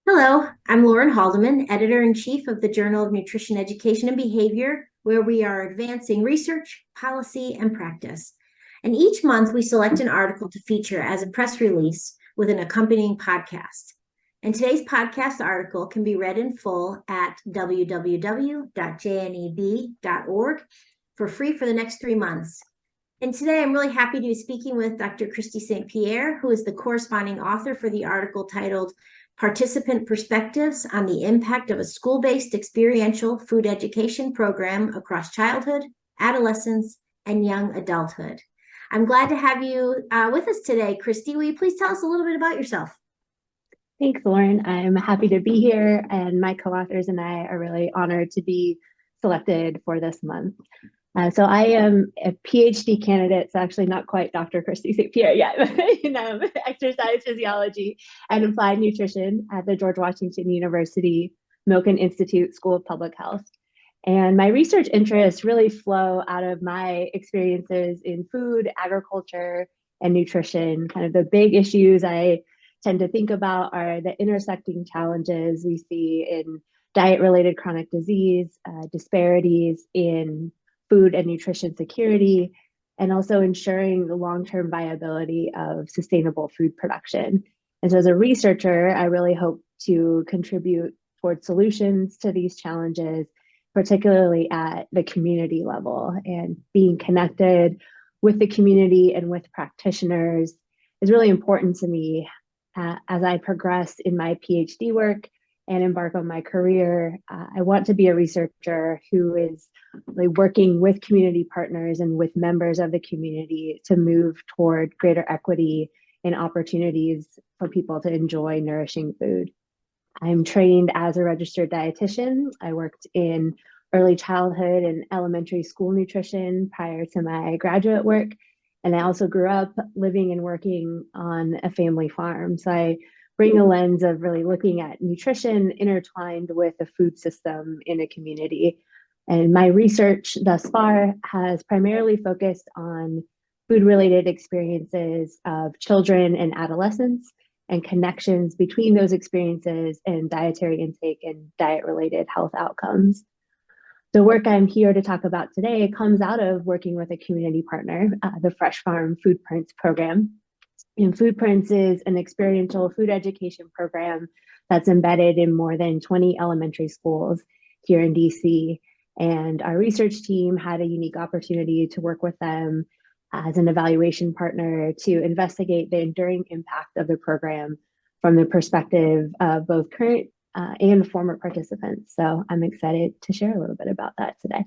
Hello, I'm Lauren Haldeman, Editor-in-Chief of the Journal of Nutrition Education and Behavior, where we are advancing research, policy, and practice. And each month we select an article to feature as a press release with an accompanying podcast. And today's podcast article can be read in full at www.jneb.org for free for the next 3 months. And today I'm really happy to be speaking with Dr. Christy St. Pierre, who is the corresponding author for the article titled Participant Perspectives on the Impact of a School-Based Experiential Food Education Program Across Childhood, Adolescence, and Young Adulthood. I'm glad to have you with us today. Christy, will you please tell us a little bit about yourself? Thanks, Lauren. I'm happy to be here, and my co-authors and I are really honored to be selected for this month. So I am a PhD candidate, so actually not quite Dr. Christy St. Pierre yet, in exercise physiology and applied nutrition at the George Washington University Milken Institute School of Public Health. And my research interests really flow out of my experiences in food, agriculture, and nutrition. Kind of the big issues I tend to think about are the intersecting challenges we see in diet-related chronic disease, disparities in food and nutrition security, and also ensuring the long-term viability of sustainable food production. And so as a researcher, I really hope to contribute towards solutions to these challenges, particularly at the community level. And being connected with the community and with practitioners is really important to me as I progress in my PhD work and embark on my career. I want to be a researcher who is really working with community partners and with members of the community to move toward greater equity and opportunities for people to enjoy nourishing food. I'm trained as a registered dietitian. I worked in early childhood and elementary school nutrition prior to my graduate work. And I also grew up living and working on a family farm. So I bring a lens of really looking at nutrition intertwined with the food system in a community. And my research thus far has primarily focused on food-related experiences of children and adolescents and connections between those experiences and dietary intake and diet-related health outcomes. The work I'm here to talk about today comes out of working with a community partner, the Fresh Farm Food Prints program. And Food Prints is an experiential food education program that's embedded in more than 20 elementary schools here in DC. And our research team had a unique opportunity to work with them as an evaluation partner to investigate the enduring impact of the program from the perspective of both current and former participants. So I'm excited to share a little bit about that today.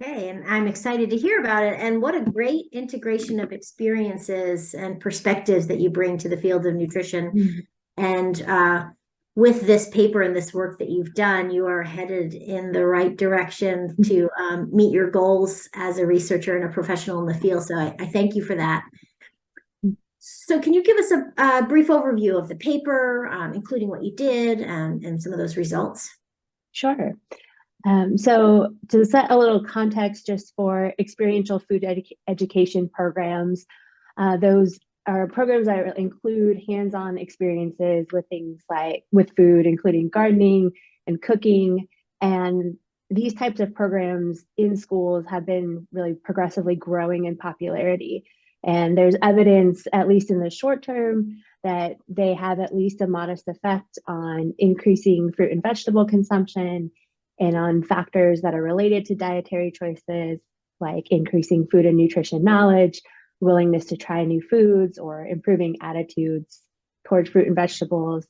Okay, and I'm excited to hear about it. And what a great integration of experiences and perspectives that you bring to the field of nutrition. And with this paper and this work that you've done, you are headed in the right direction to meet your goals as a researcher and a professional in the field. So I thank you for that. So can you give us a brief overview of the paper, including what you did and some of those results? Sure. So to set a little context just for experiential food education programs, those are programs that include hands-on experiences with things like with food, including gardening and cooking. And these types of programs in schools have been really progressively growing in popularity. And there's evidence, at least in the short term, that they have at least a modest effect on increasing fruit and vegetable consumption and on factors that are related to dietary choices, like increasing food and nutrition knowledge, willingness to try new foods, or improving attitudes towards fruit and vegetables.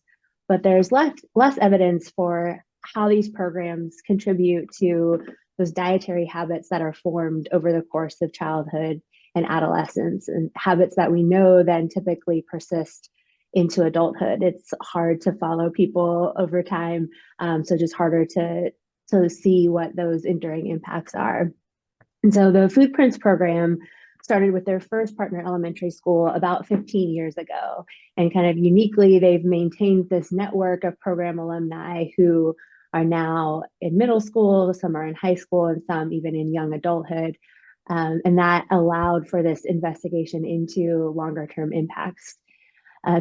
But there's less evidence for how these programs contribute to those dietary habits that are formed over the course of childhood and adolescence, and habits that we know then typically persist into adulthood. It's hard to follow people over time, so just harder to see what those enduring impacts are. And so the Food Prints program started with their first partner elementary school about 15 years ago. And kind of uniquely, they've maintained this network of program alumni who are now in middle school, some are in high school, and some even in young adulthood. And that allowed for this investigation into longer term impacts.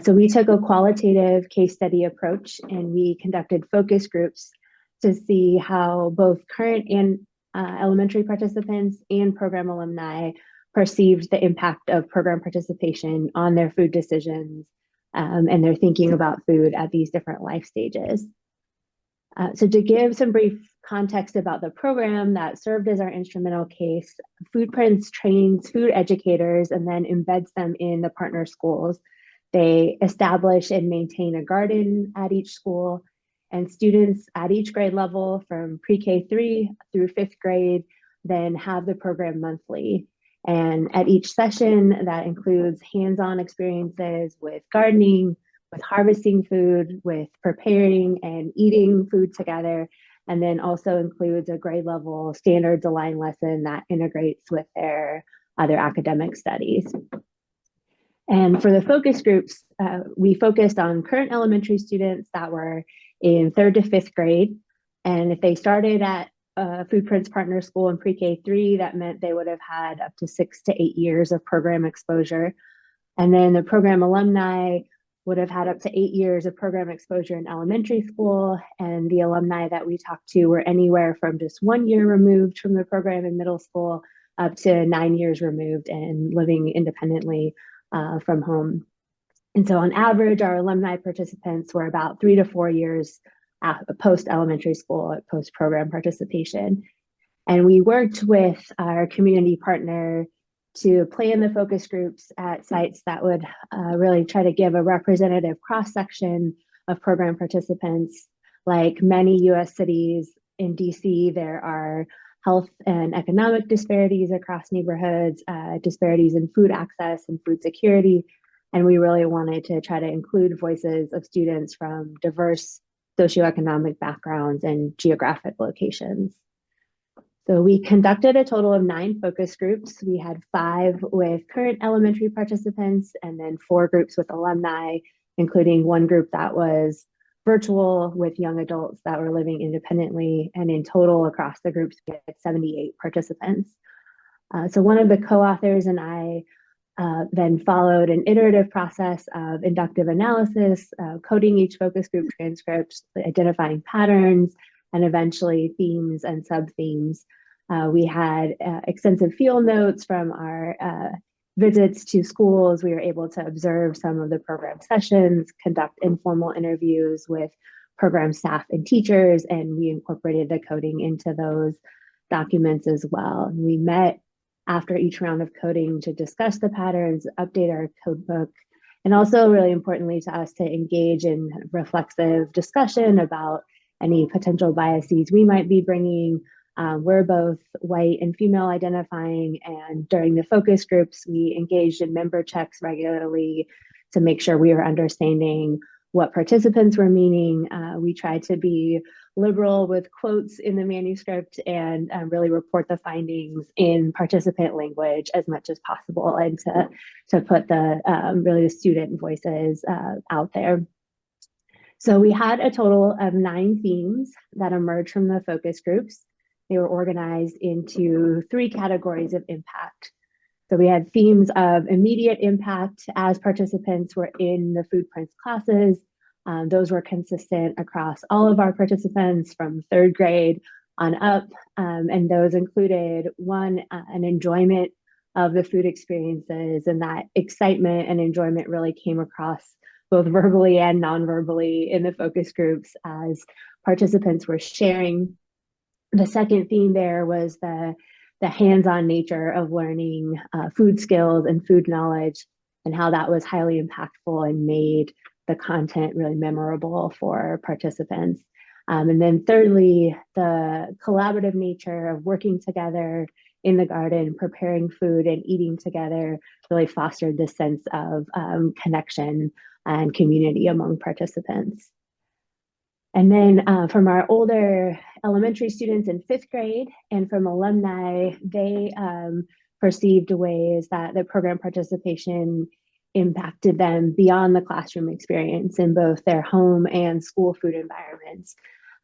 So we took a qualitative case study approach and we conducted focus groups to see how both current and elementary participants and program alumni perceived the impact of program participation on their food decisions and their thinking about food at these different life stages. So to give some brief context about the program that served as our instrumental case, Foodprints trains food educators and then embeds them in the partner schools. They establish and maintain a garden at each school, and students at each grade level from pre-K3 through 5th grade then have the program monthly. And at each session, that includes hands-on experiences with gardening, with harvesting food, with preparing and eating food together, and then also includes a grade level standards aligned lesson that integrates with their other academic studies. And for the focus groups, we focused on current elementary students that were in 3rd to 5th grade. And if they started at Foodprints Partner School in pre-K3, that meant they would have had up to 6 to 8 years of program exposure. And then the program alumni would have had up to 8 years of program exposure in elementary school. And the alumni that we talked to were anywhere from just 1 year removed from the program in middle school up to 9 years removed and living independently from home. And so on average, our alumni participants were about 3 to 4 years post-elementary school, post-program participation. And we worked with our community partner to plan the focus groups at sites that would really try to give a representative cross-section of program participants. Like many US cities, in DC, there are health and economic disparities across neighborhoods, disparities in food access and food security. And we really wanted to try to include voices of students from diverse socioeconomic backgrounds and geographic locations. So we conducted a total of 9 focus groups. We had 5 with current elementary participants and then 4 groups with alumni, including 1 group that was virtual with young adults that were living independently. And in total across the groups, we had 78 participants. So one of the co-authors and I then followed an iterative process of inductive analysis, coding each focus group transcript, identifying patterns, and eventually themes and sub-themes. We had extensive field notes from our visits to schools. We were able to observe some of the program sessions, conduct informal interviews with program staff and teachers, and we incorporated the coding into those documents as well. We met after each round of coding to discuss the patterns, update our code book, and also really importantly to us to engage in reflexive discussion about any potential biases we might be bringing. We're both white and female identifying, and during the focus groups, we engaged in member checks regularly to make sure we were understanding what participants were meaning. We tried to be liberal with quotes in the manuscript and really report the findings in participant language as much as possible, and to put the really the student voices out there. So we had a total of 9 themes that emerged from the focus groups. They were organized into 3 categories of impact. So we had themes of immediate impact as participants were in the Foodprints classes. Those were consistent across all of our participants from 3rd grade on up. And those included an enjoyment of the food experiences, and that excitement and enjoyment really came across both verbally and non-verbally in the focus groups as participants were sharing. The second theme there was the hands-on nature of learning food skills and food knowledge, and how that was highly impactful and made the content really memorable for participants. And then thirdly, the collaborative nature of working together in the garden, preparing food and eating together really fostered this sense of connection and community among participants. And then from our older elementary students in 5th grade and from alumni, they perceived ways that the program participation impacted them beyond the classroom experience in both their home and school food environments.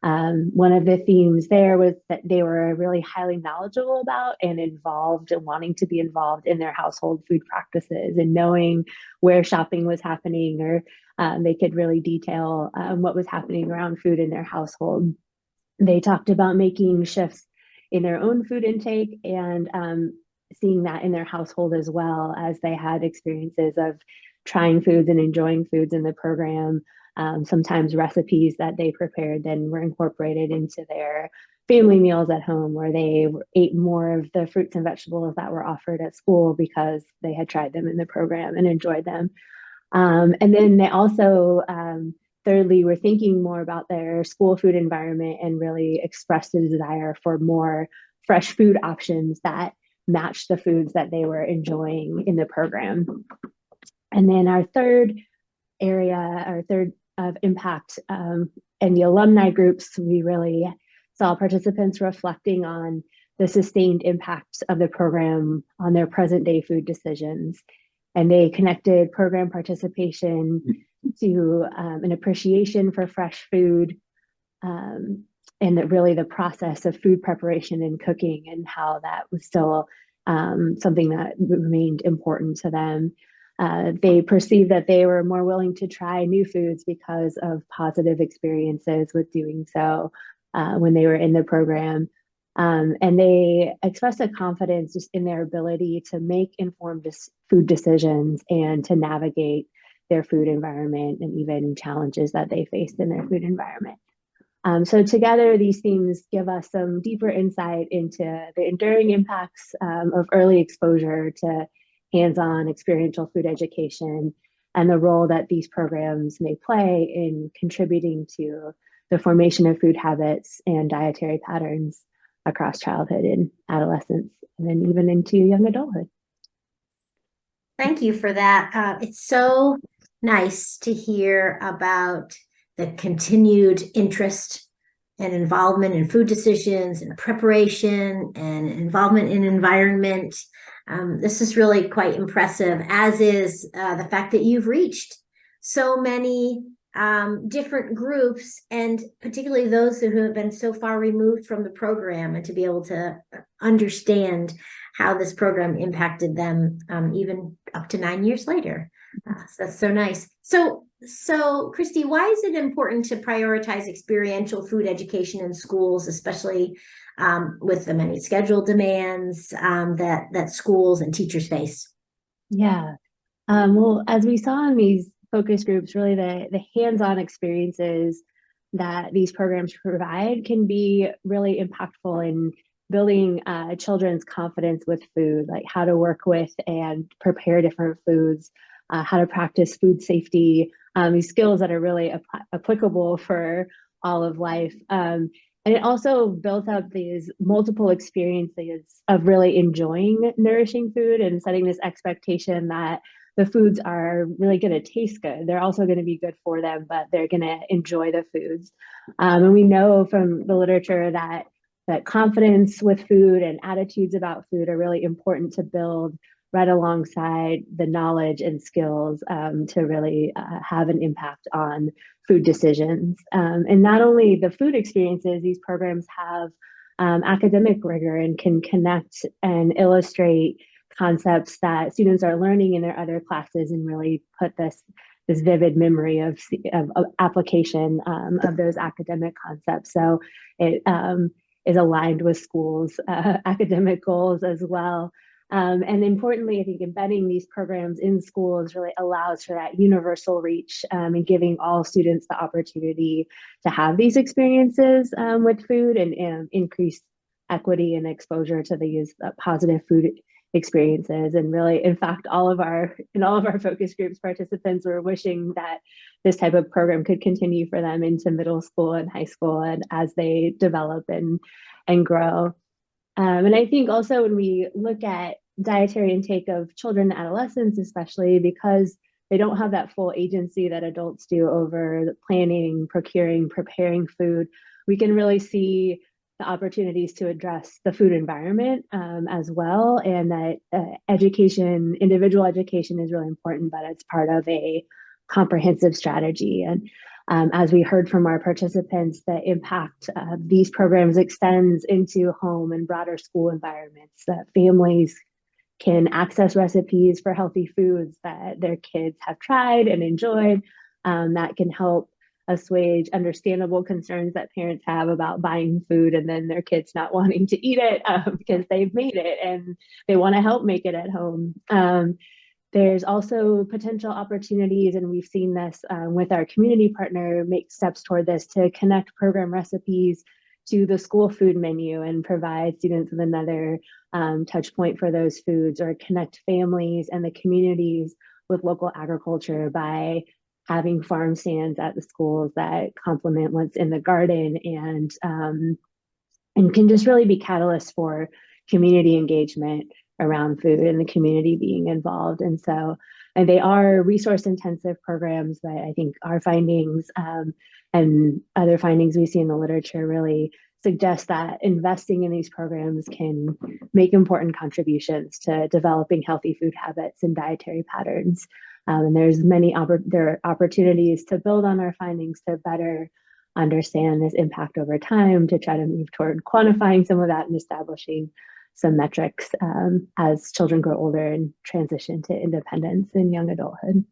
One of the themes there was that they were really highly knowledgeable about and involved and wanting to be involved in their household food practices and knowing where shopping was happening, or they could really detail what was happening around food in their household. They talked about making shifts in their own food intake and seeing that in their household as well, as they had experiences of trying foods and enjoying foods in the program. Sometimes recipes that they prepared then were incorporated into their family meals at home, where they ate more of the fruits and vegetables that were offered at school because they had tried them in the program and enjoyed them. And then they also, thirdly, were thinking more about their school food environment and really expressed a desire for more fresh food options that matched the foods that they were enjoying in the program. And then our third of impact, in the alumni groups, we really saw participants reflecting on the sustained impact of the program on their present day food decisions. And they connected program participation to an appreciation for fresh food, and that really the process of food preparation and cooking, and how that was still something that remained important to them. They perceived that they were more willing to try new foods because of positive experiences with doing so when they were in the program. And they expressed a confidence just in their ability to make informed food decisions and to navigate their food environment and even challenges that they faced in their food environment. So together, these themes give us some deeper insight into the enduring impacts of early exposure to hands-on experiential food education and the role that these programs may play in contributing to the formation of food habits and dietary patterns across childhood and adolescence, and then even into young adulthood. Thank you for that. It's so nice to hear about the continued interest and involvement in food decisions and preparation and involvement in environment. This is really quite impressive, as is the fact that you've reached so many different groups, and particularly those who have been so far removed from the program, and to be able to understand how this program impacted them even up to 9 years later. So that's so nice. So Christy, why is it important to prioritize experiential food education in schools, especially with the many schedule demands that schools and teachers face? Yeah. Well, as we saw in these focus groups, really the hands-on experiences that these programs provide can be really impactful in building children's confidence with food, like how to work with and prepare different foods, how to practice food safety, these skills that are really applicable for all of life. And it also built up these multiple experiences of really enjoying nourishing food and setting this expectation that the foods are really going to taste good. They're also going to be good for them, but they're going to enjoy the foods. And we know from the literature that confidence with food and attitudes about food are really important to build right alongside the knowledge and skills to really have an impact on food decisions. And not only the food experiences, these programs have academic rigor and can connect and illustrate concepts that students are learning in their other classes, and really put this vivid memory of application of those academic concepts. So it is aligned with schools' academic goals as well. And importantly, I think embedding these programs in schools really allows for that universal reach, and giving all students the opportunity to have these experiences with food, and increase equity and exposure to these positive food experiences. And really, in fact, all of our focus groups participants were wishing that this type of program could continue for them into middle school and high school, and as they develop and grow. And I think also when we look at dietary intake of children and adolescents, especially because they don't have that full agency that adults do over the planning, procuring, preparing food, we can really see the opportunities to address the food environment as well. And that individual education is really important, but it's part of a comprehensive strategy. And As we heard from our participants, the impact of these programs extends into home and broader school environments, that families can access recipes for healthy foods that their kids have tried and enjoyed, that can help assuage understandable concerns that parents have about buying food and then their kids not wanting to eat it because they've made it and they want to help make it at home. There's also potential opportunities, and we've seen this with our community partner make steps toward this, to connect program recipes to the school food menu and provide students with another touch point for those foods, or connect families and the communities with local agriculture by having farm stands at the schools that complement what's in the garden, and can just really be catalysts for community engagement around food and the community being involved. And so, and they are resource intensive programs, but I think our findings and other findings we see in the literature really suggest that investing in these programs can make important contributions to developing healthy food habits and dietary patterns. And there's there are opportunities to build on our findings to better understand this impact over time, to try to move toward quantifying some of that and establishing some metrics as children grow older and transition to independence in young adulthood.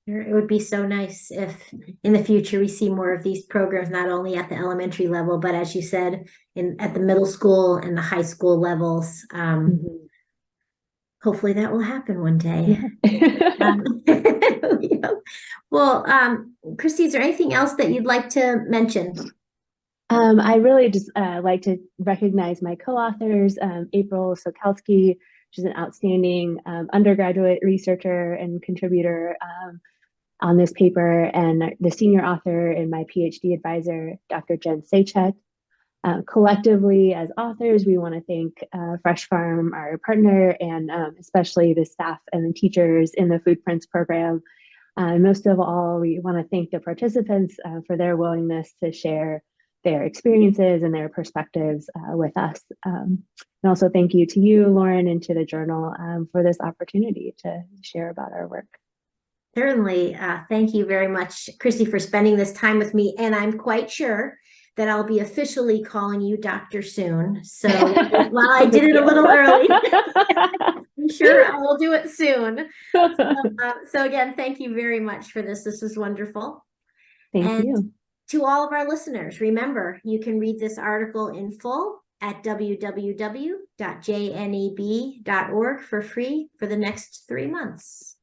It would be so nice if in the future we see more of these programs, not only at the elementary level, but as you said, at the middle school and the high school levels. Hopefully that will happen one day. Yeah. Well, Christy, is there anything else that you'd like to mention? I really just like to recognize my co-authors, April Sokalski. She's an outstanding undergraduate researcher and contributor on this paper, and the senior author and my PhD advisor, Dr. Jen Sachek. Collectively, as authors, we want to thank Fresh Farm, our partner, and especially the staff and the teachers in the Food Prints program. Most of all, we want to thank the participants for their willingness to share their experiences and their perspectives with us. And also thank you to you, Lauren, and to the journal for this opportunity to share about our work. Certainly. Thank you very much, Christy, for spending this time with me. And I'm quite sure that I'll be officially calling you Dr. soon. So while I did it a little early, I'm sure I will do it soon. So again, thank you very much for this. This was wonderful. Thank you. To all of our listeners, remember, you can read this article in full at www.jneb.org for free for the next 3 months.